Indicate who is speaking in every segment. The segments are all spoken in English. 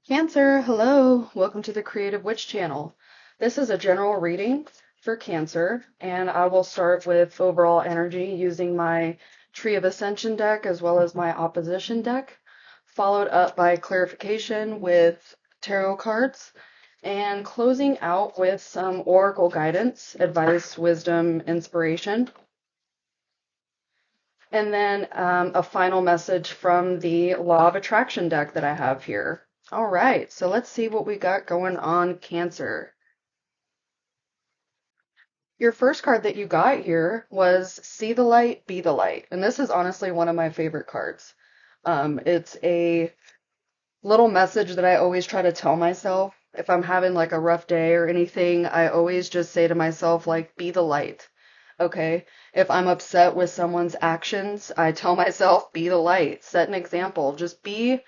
Speaker 1: Cancer, hello. Welcome to the Creative Witch channel. This is a general reading for Cancer, and I will start with overall energy using my Tree of Ascension deck as well as my opposition deck, followed up by clarification with tarot cards, and closing out with some oracle guidance, advice, wisdom, inspiration, and then a final message from the Law of Attraction deck that I have here. All right, so let's see what we got going on, Cancer. Your first card that you got here was See the Light, Be the Light. And this is honestly one of my favorite cards. It's a little message that I always try to tell myself. If I'm having like a rough day or anything, I always just say to myself, like, be the light. Okay? If I'm upset with someone's actions, I tell myself, be the light. Set an example. Just be,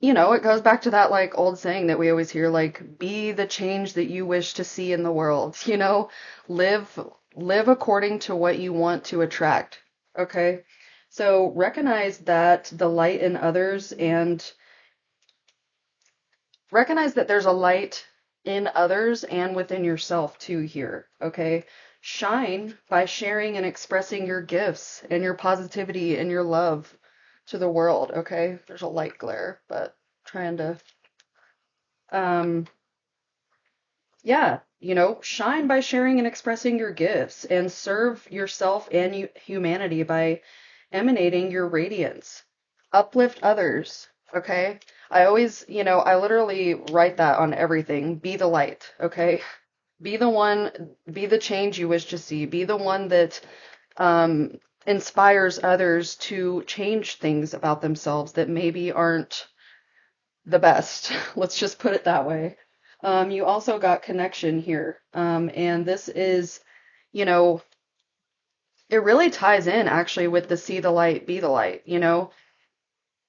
Speaker 1: it goes back to that like old saying that we always hear, like, be the change that you wish to see in the world. Live live according to what you want to attract. Okay? So recognize that the light in others and recognize that there's a light in others and within yourself too here, okay? Shine by sharing and expressing your gifts and your positivity and your love to the world, okay? There's a light glare, but trying to um yeah, shine by sharing and expressing your gifts and serve yourself and humanity by emanating your radiance. Uplift others, okay? I literally write that on everything. Be the light, okay? Be the one, be the change you wish to see. Be the one that inspires others to change things about themselves that maybe aren't the best. Let's just put it that way. You also got connection here. And this is, you know, it really ties in actually with the see the light, be the light.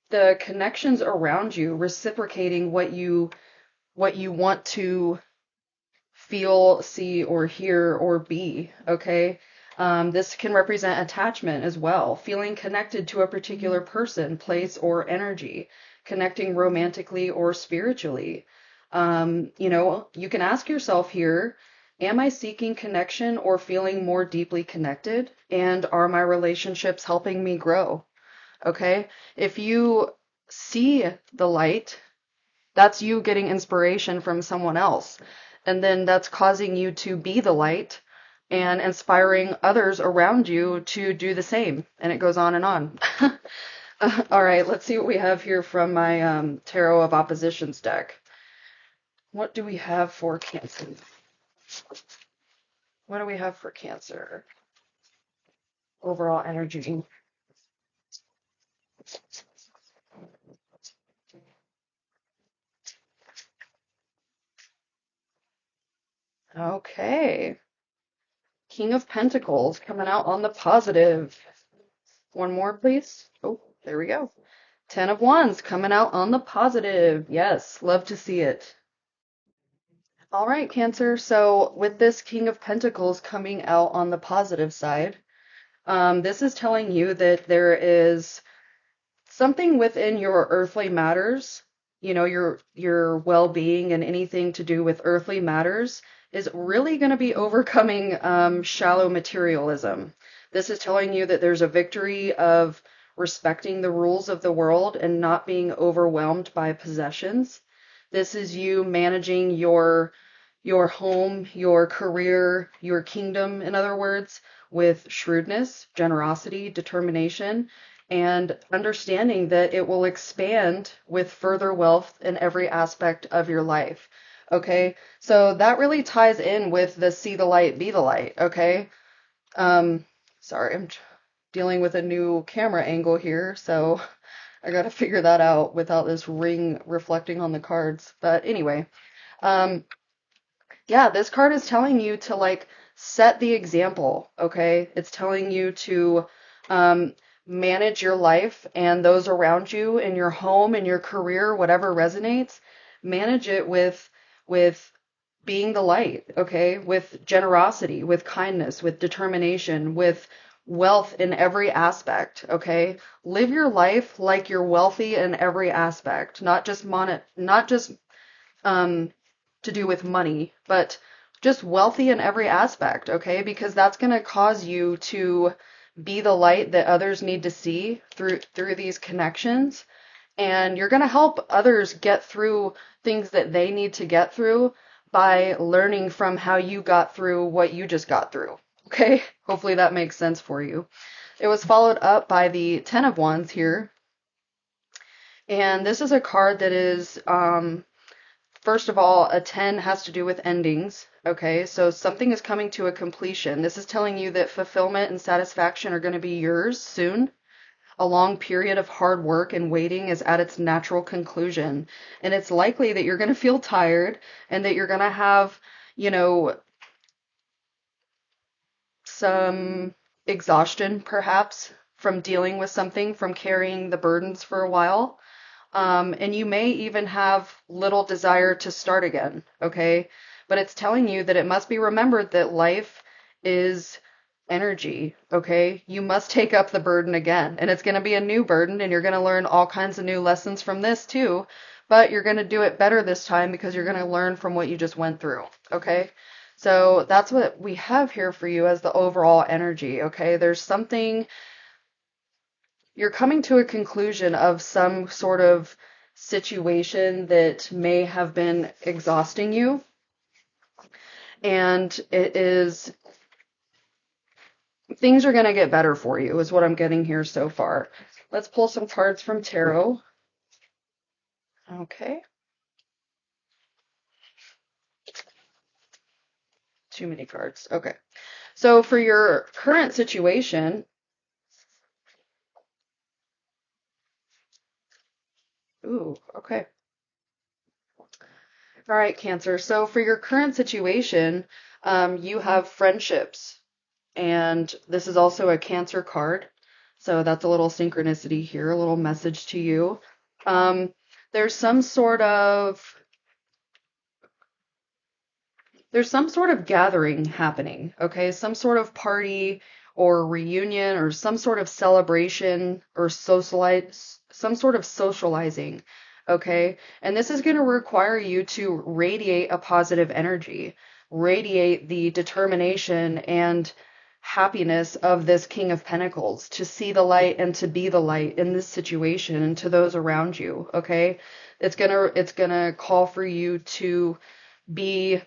Speaker 1: The connections around you reciprocating what you want to feel, see, or hear, or be, okay? This can represent attachment as well, feeling connected to a particular person, place, or energy, connecting romantically or spiritually. You can ask yourself here, am I seeking connection or feeling more deeply connected? And are my relationships helping me grow? Okay? If you see the light, that's you getting inspiration from someone else. And then that's causing you to be the light and inspiring others around you to do the same. And it goes on and on. All right, let's see what we have here from my Tarot of Oppositions deck. What do we have for Cancer? What do we have for Cancer? Overall energy. Okay. King of Pentacles coming out on the positive. One more, please. Oh, there we go. 10 of Wands coming out on the positive. Yes, love to see it. All right, Cancer. So with this King of Pentacles coming out on the positive side, this is telling you that there is something within your earthly matters, your well-being and anything to do with earthly matters is really going to be overcoming shallow materialism. This is telling you that there's a victory of respecting the rules of the world and not being overwhelmed by possessions. This is you managing your home, your career, your kingdom, in other words, with shrewdness, generosity, determination, and understanding that it will expand with further wealth in every aspect of your life. Okay, so that really ties in with the see the light, be the light. Okay, sorry, I'm dealing with a new camera angle here, so I gotta figure that out without this ring reflecting on the cards. But anyway, yeah, this card is telling you to like set the example. Okay, it's telling you to manage your life and those around you in your home, in your career, whatever resonates. Manage it with being the light, okay? With generosity, with kindness, with determination, with wealth in every aspect, okay? Live your life like you're wealthy in every aspect, not just um, to do with money, but just wealthy in every aspect, okay? Because that's going to cause you to be the light that others need to see through these connections, and you're going to help others get through things that they need to get through by learning from how you got through what you just got through. Okay? Hopefully that makes sense for you. It was followed up by the Ten of Wands here. And this is a card that is, first of all, a 10 has to do with endings. Okay, so something is coming to a completion. This is telling you that fulfillment and satisfaction are going to be yours soon. A long period of hard work and waiting is at its natural conclusion. And it's likely that you're going to feel tired and that you're going to have, you know, some exhaustion perhaps from dealing with something, from carrying the burdens for a while. And you may even have little desire to start again, okay? But it's telling you that it must be remembered that life is energy, okay? You must take up the burden again, and it's going to be a new burden, and you're going to learn all kinds of new lessons from this too, but you're going to do it better this time because you're going to learn from what you just went through, okay? So that's what we have here for you as the overall energy, okay? There's something, you're coming to a conclusion of some sort of situation that may have been exhausting you, and it is, things are going to get better for you is what I'm getting here so far. Let's pull some cards from tarot. Okay. Too many cards. Okay. So for your current situation, ooh, okay. All right, Cancer. So for your current situation, you have friendships, and this is also a Cancer card. So that's a little synchronicity here, a little message to you. Um, there's some sort of gathering happening, okay? Some sort of party or reunion or some sort of celebration or some sort of socializing, okay? And this is going to require you to radiate a positive energy, radiate the determination and happiness of this King of Pentacles, to see the light and to be the light in this situation and to those around you, okay? It's gonna call for you to be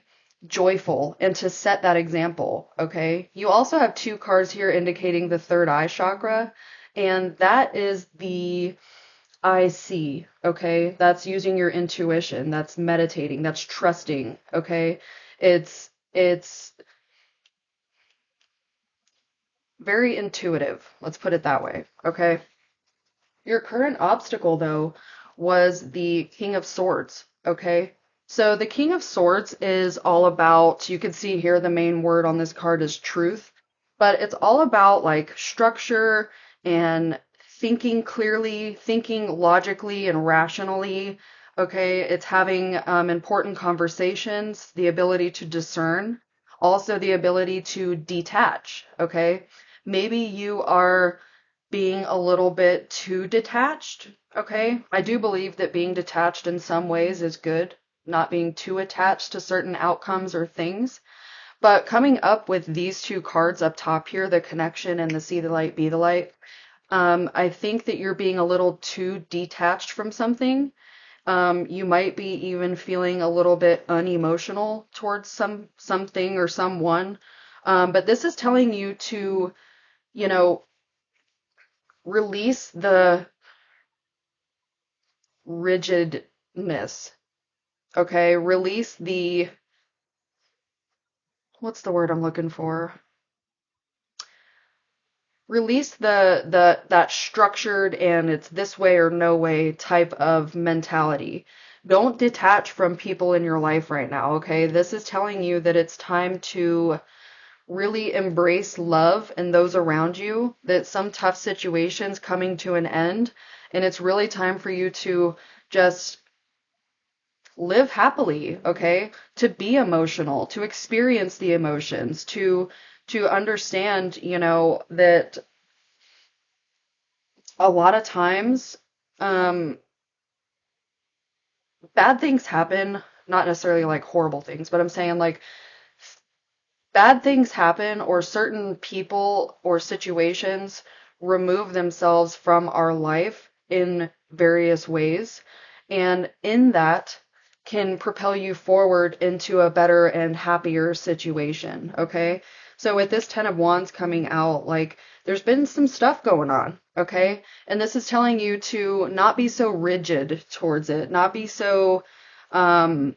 Speaker 1: joyful and to set that example, okay? You also have two cards here indicating the third eye chakra, and that is the I see, okay? That's using your intuition, that's meditating, that's trusting, okay? It's very intuitive, let's put it that way, okay? Your current obstacle, though, was the King of Swords, okay? So the King of Swords is all about, you can see here the main word on this card is truth, but it's all about like structure and thinking clearly, thinking logically and rationally, okay? It's having important conversations, the ability to discern, also the ability to detach, okay? Maybe you are being a little bit too detached, okay? I do believe that being detached in some ways is good, not being too attached to certain outcomes or things. But coming up with these two cards up top here, the connection and the see the light, be the light, I think that you're being a little too detached from something. You might be even feeling a little bit unemotional towards something or someone. But this is telling you to, you know, release the rigidness. Okay, release the, what's the word I'm looking for? Release the that structured and it's this way or no way type of mentality. Don't detach from people in your life right now, okay? This is telling you that it's time to really embrace love and those around you, that some tough situations coming to an end, and it's really time for you to just live happily, okay? To be emotional, to experience the emotions, to understand, that a lot of times, um, bad things happen, not necessarily like horrible things, but I'm saying like bad things happen or certain people or situations remove themselves from our life in various ways. And in that can propel you forward into a better and happier situation. Okay. So with this Ten of Wands coming out, like there's been some stuff going on. Okay. And this is telling you to not be so rigid towards it, not be so, um,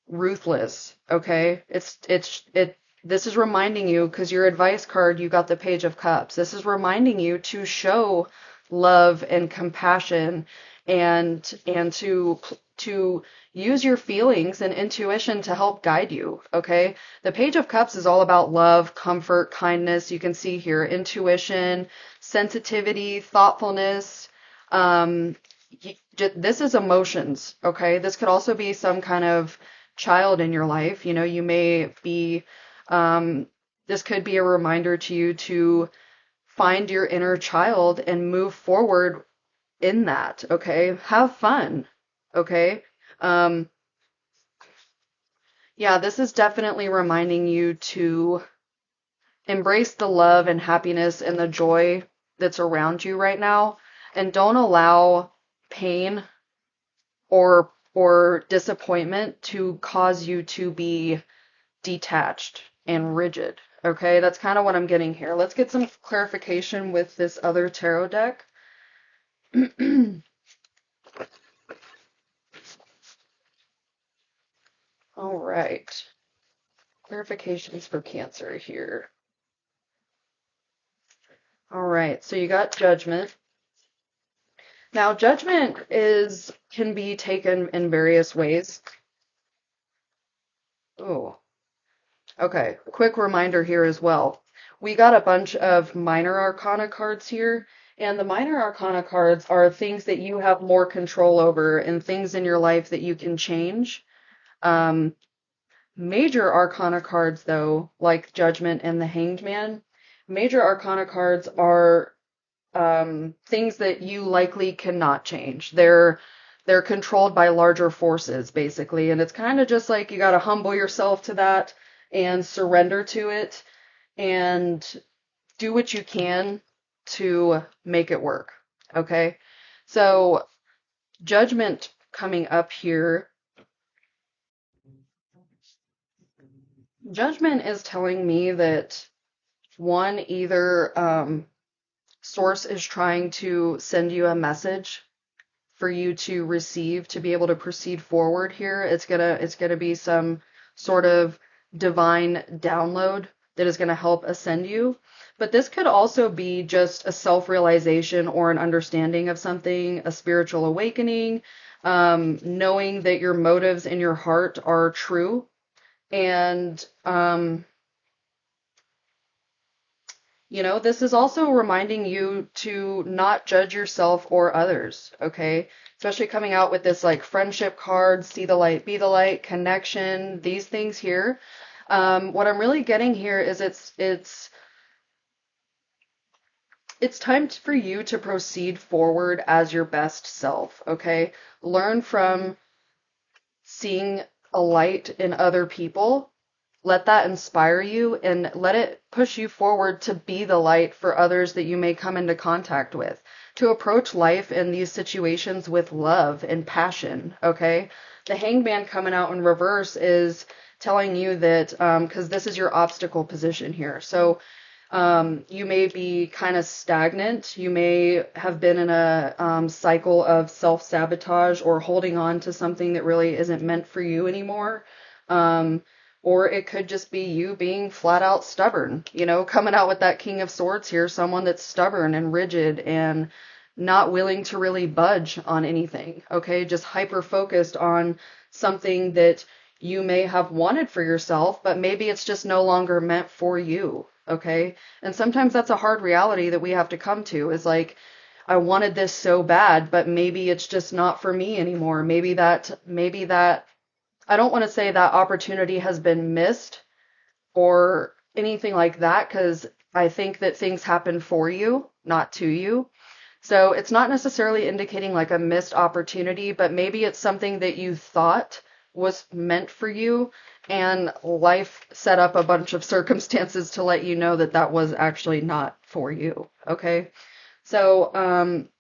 Speaker 1: ruthless. Okay. This is reminding you, because your advice card, you got the Page of Cups. This is reminding you to show love and compassion and to use your feelings and intuition to help guide you. Okay. The Page of Cups is all about love, comfort, kindness. You can see here intuition, sensitivity, thoughtfulness. Um, this is emotions. Okay. This could also be some kind of child in your life. You may be, um, this could be a reminder to you to find your inner child and move forward in that. Okay. Have fun. Okay. Um, yeah, this is definitely reminding you to embrace the love and happiness and the joy that's around you right now, and don't allow pain or disappointment to cause you to be detached and rigid. Okay, that's kind of what I'm getting here. Let's get some clarification with this other tarot deck. All right. Clarifications for Cancer here. All right, so you got Judgment. Now, Judgment can be taken in various ways. Oh, okay. Quick reminder here as well. We got a bunch of minor arcana cards here, and the minor arcana cards are things that you have more control over and things in your life that you can change. Um, Major arcana cards, though, like Judgment and the Hanged Man, major arcana cards are things that you likely cannot change. They're controlled by larger forces, basically, and it's kind of just like you got to humble yourself to that and surrender to it and do what you can to make it work. Okay, so Judgment coming up here. Judgment is telling me that one, either Source is trying to send you a message for you to receive to be able to proceed forward here. It's gonna be some sort of divine download that is gonna help ascend you. But this could also be just a self-realization or an understanding of something, a spiritual awakening, knowing that your motives in your heart are true. And this is also reminding you to not judge yourself or others, okay? Especially coming out with this like friendship card, see the light, be the light, connection, these things here. What I'm really getting here is it's time for you to proceed forward as your best self, okay? Learn from seeing a light in other people. Let that inspire you and let it push you forward to be the light for others that you may come into contact with. To approach life in these situations with love and passion, okay? The Hangman coming out in reverse is telling you that, because this is your obstacle position here. So you may be kind of stagnant. You may have been in a cycle of self-sabotage or holding on to something that really isn't meant for you anymore. Or it could just be you being flat out stubborn, coming out with that King of Swords here, someone that's stubborn and rigid and not willing to really budge on anything, okay? Just hyper focused on something that you may have wanted for yourself, but maybe it's just no longer meant for you, okay? And sometimes that's a hard reality that we have to come to, is like, I wanted this so bad, but maybe it's just not for me anymore. Maybe that I don't want to say that opportunity has been missed or anything like that because I think that things happen for you, not to you. So it's not necessarily indicating like a missed opportunity, but maybe it's something that you thought was meant for you, and life set up a bunch of circumstances to let you know that that was actually not for you. Okay? So,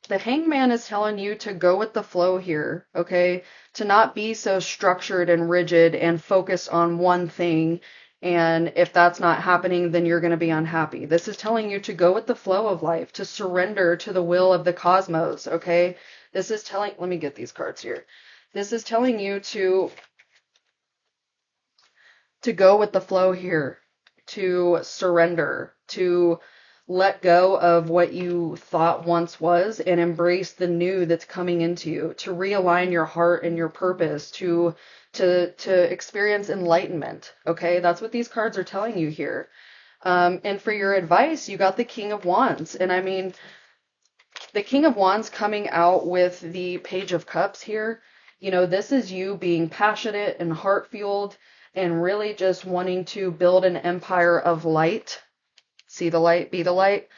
Speaker 1: the hangman is telling you to go with the flow here, okay? To not be so structured and rigid and focused on one thing. And if that's not happening, then you're going to be unhappy. This is telling you to go with the flow of life, to surrender to the will of the cosmos, okay? This is telling, let me get these cards here. This is telling you to go with the flow here, to surrender, to let go of what you thought once was and embrace the new that's coming into you, to realign your heart and your purpose, to experience enlightenment. Okay, that's what these cards are telling you here. And for your advice, you got the King of Wands. And I mean, the King of Wands coming out with the Page of Cups here, you know, this is you being passionate and heart-fueled and really just wanting to build an empire of light. See the light, be the light.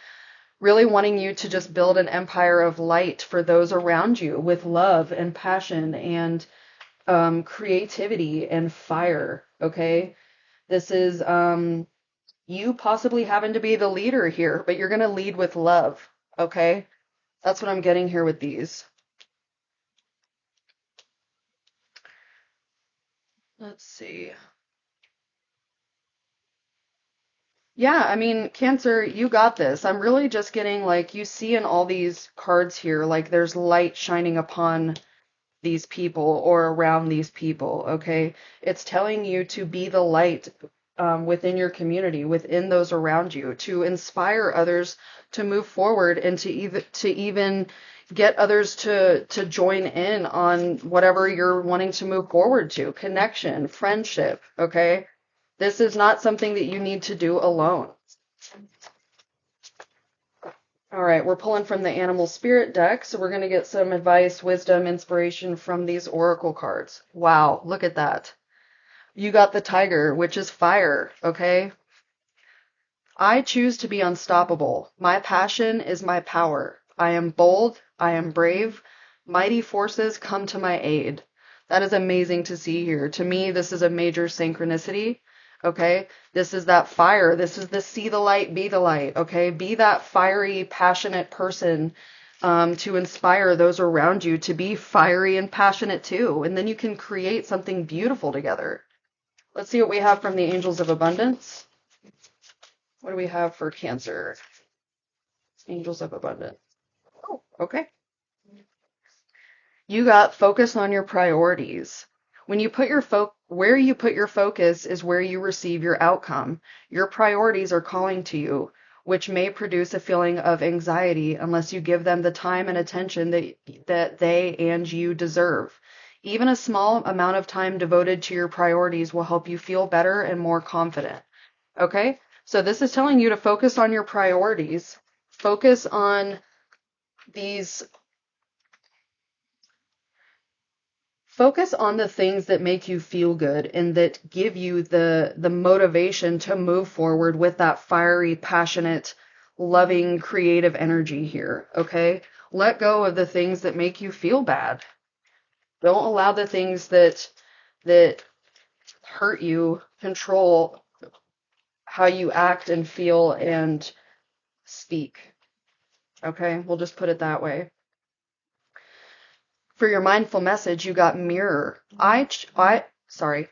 Speaker 1: Really wanting you to just build an empire of light for those around you with love and passion and creativity and fire. Okay? This is you possibly having to be the leader here, but you're going to lead with love. Okay? That's what I'm getting here with these. Let's see. Yeah, I mean, Cancer, you got this. I'm really just getting like you see in all these cards here, like there's light shining upon these people or around these people, okay? It's telling you to be the light within your community, within those around you, to inspire others to move forward and to even get others to join in on whatever you're wanting to move forward to, connection, friendship, okay? This is not something that you need to do alone. All right, we're pulling from the Animal Spirit deck, so we're going to get some advice, wisdom, inspiration from these oracle cards. Wow, look at that. You got the Tiger, which is fire, okay? I choose to be unstoppable. My passion is my power. I am bold. I am brave. Mighty forces come to my aid. That is amazing to see here. To me, this is a major synchronicity. Okay? This is that fire. This is the see the light, be the light. Okay? Be that fiery, passionate person to inspire those around you to be fiery and passionate too. And then you can create something beautiful together. Let's see what we have from the Angels of Abundance. What do we have for Cancer? Angels of Abundance. Oh, okay. You got focus on your priorities. When you put your where you put your focus is where you receive your outcome. Your priorities are calling to you, which may produce a feeling of anxiety unless you give them the time and attention that they and you deserve. Even a small amount of time devoted to your priorities will help you feel better and more confident. Okay? So this is telling you to focus on your priorities. Focus on these Focus on the things that make you feel good and that give you the motivation to move forward with that fiery, passionate, loving, creative energy here, okay? Let go of the things that make you feel bad. Don't allow the things that hurt you control how you act and feel and speak. Okay? We'll just put it that way. For your mindful message, you got mirror. Sorry.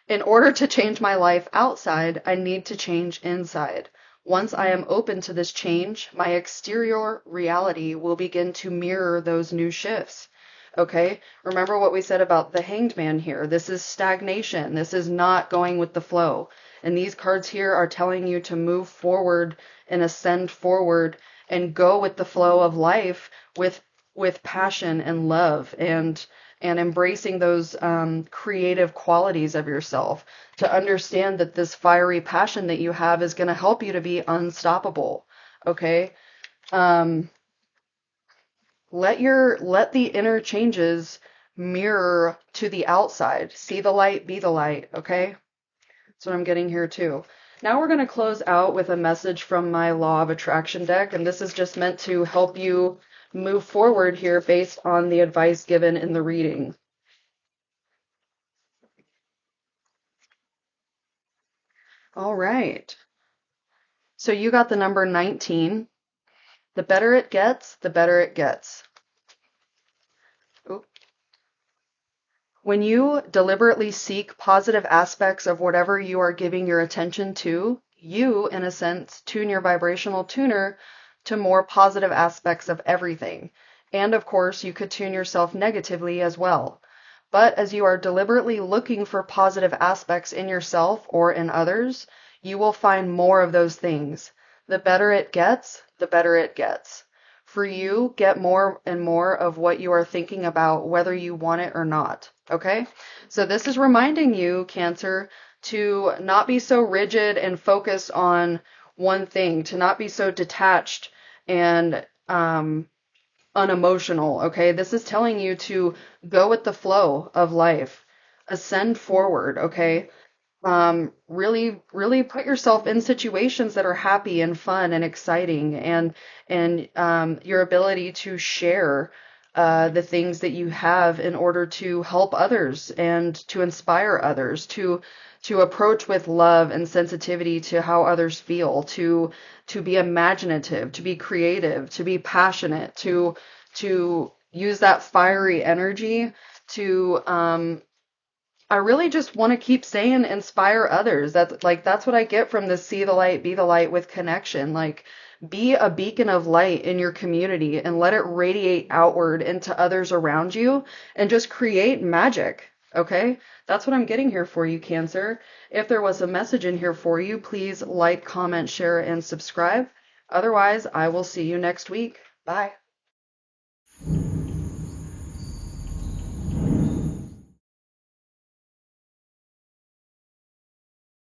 Speaker 1: In order to change my life outside, I need to change inside. Once I am open to this change, my exterior reality will begin to mirror those new shifts. Okay? Remember what we said about the Hanged Man here. This is stagnation. This is not going with the flow. And these cards here are telling you to move forward and ascend forward and go with the flow of life with passion and love and embracing those creative qualities of yourself, to understand that this fiery passion that you have is going to help you to be unstoppable. Okay? Let the inner changes mirror to the outside. See the light, be the light. Okay? That's what I'm getting here too. Now we're going to close out with a message from my Law of Attraction deck, and this is just meant to help you move forward here based on the advice given in the reading. All right. So you got the number 19. The better it gets, the better it gets. Ooh. When you deliberately seek positive aspects of whatever you are giving your attention to, you, in a sense, tune your vibrational tuner to more positive aspects of everything. And of course, you could tune yourself negatively as well. But as you are deliberately looking for positive aspects in yourself or in others, you will find more of those things. The better it gets, the better it gets. For you, get more and more of what you are thinking about, whether you want it or not. Okay? So this is reminding you, Cancer, to not be so rigid and focused on one thing, to not be so detached and unemotional. Okay? This is telling you to go with the flow of life, ascend forward. Okay? Really put yourself in situations that are happy and fun and exciting, and your ability to share the things that you have in order to help others and to inspire others, to approach with love and sensitivity to how others feel, to be imaginative, to be creative, to be passionate, to use that fiery energy to I really just want to keep saying inspire others. That's what I get from this see the light, be the light with connection. Like be a beacon of light in your community and let it radiate outward into others around you and just create magic. Okay? That's what I'm getting here for you, Cancer. If there was a message in here for you, please like, comment, share, and subscribe. Otherwise, I will see you next week. Bye.